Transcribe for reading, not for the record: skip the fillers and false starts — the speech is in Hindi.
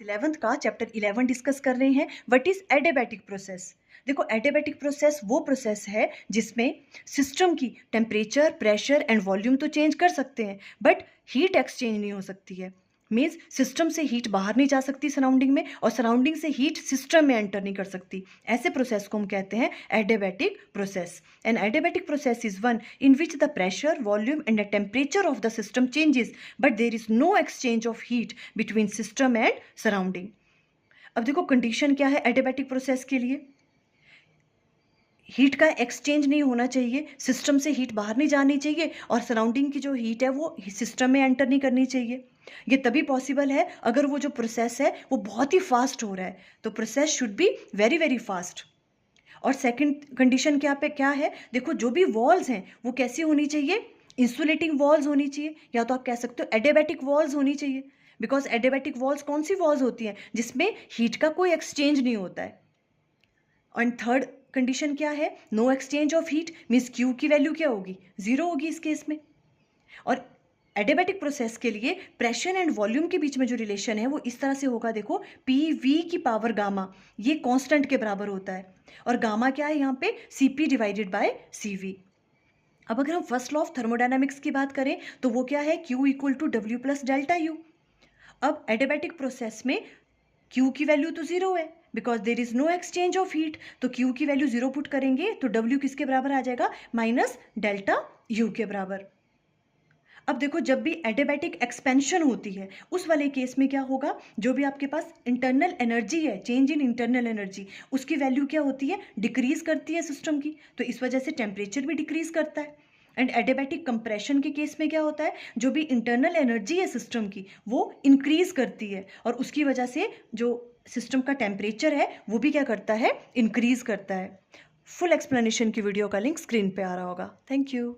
11th का चैप्टर 11 डिस्कस कर रहे हैं। What is adiabatic process. देखो, एडियाबैटिक प्रोसेस वो प्रोसेस है जिसमें सिस्टम की टेम्परेचर, प्रेशर एंड वॉल्यूम तो चेंज कर सकते हैं बट हीट एक्सचेंज नहीं हो सकती है। मीन्स सिस्टम से हीट बाहर नहीं जा सकती सराउंडिंग में, और सराउंडिंग से हीट सिस्टम में एंटर नहीं कर सकती। ऐसे प्रोसेस को हम कहते हैं adiabatic process. An adiabatic process is one in which the pressure, volume and the temperature of the system changes but there is no exchange of heat between system and surrounding. अब देखो, कंडीशन क्या है एडियाबैटिक प्रोसेस के लिए। हीट का एक्सचेंज नहीं होना चाहिए, सिस्टम से हीट बाहर नहीं जानी चाहिए, और सराउंडिंग की जो हीट है वो सिस्टम में एंटर नहीं करनी चाहिए। ये तभी पॉसिबल है अगर वो जो प्रोसेस है वो बहुत ही फास्ट हो रहा है, तो process should be very very fast. और सेकंड कंडीशन क्या है, देखो जो भी वॉल्स हैं वो कैसी होनी चाहिए, इंसुलेटिंग वॉल्स होनी चाहिए, या तो आप कह सकते हो एडियाबैटिक वॉल्स होनी चाहिए। बिकॉज एडियाबैटिक वॉल्स कौन सी वॉल्स होती हैं जिसमें हीट का कोई एक्सचेंज नहीं होता है। एंड थर्ड कंडीशन क्या है, no exchange of heat, means Q की वैल्यू क्या होगी, जीरो होगी इस केस में। और एडियाबैटिक प्रोसेस के लिए प्रेशर एंड वॉल्यूम के बीच में जो रिलेशन है वो इस तरह से होगा, देखो पी वी की पावर गामा, ये कांस्टेंट के बराबर होता है, और गामा क्या है यहाँ पे, C P divided by C V. अब अगर हम फर्स्ट लॉ ऑफ थर्मोडायनामिक्स की बात करें तो वो क्या है, Q equal to W plus delta U. अब एडियाबैटिक प्रोसेस में Q की वैल्यू तो जीरो है because there is no exchange of heat, तो Q की वैल्यू जीरो पुट करेंगे तो W किसके बराबर आ जाएगा, माइनस डेल्टा U के बराबर। अब देखो, जब भी एडियाबैटिक एक्सपेंशन होती है उस वाले केस में क्या होगा, जो भी आपके पास इंटरनल एनर्जी है, चेंज इन इंटरनल एनर्जी, उसकी वैल्यू क्या होती है, डिक्रीज करती है सिस्टम की, तो इस वजह से टेम्परेचर भी डिक्रीज करता है। एंड एडियाबैटिक कंप्रेशन के केस में क्या होता है, जो भी इंटरनल एनर्जी है सिस्टम की वो इंक्रीज करती है, और उसकी वजह से जो सिस्टम का टेम्परेचर है वो भी क्या करता है, इंक्रीज करता है। फुल एक्सप्लेनेशन की वीडियो का लिंक स्क्रीन पे आ रहा होगा। Thank you.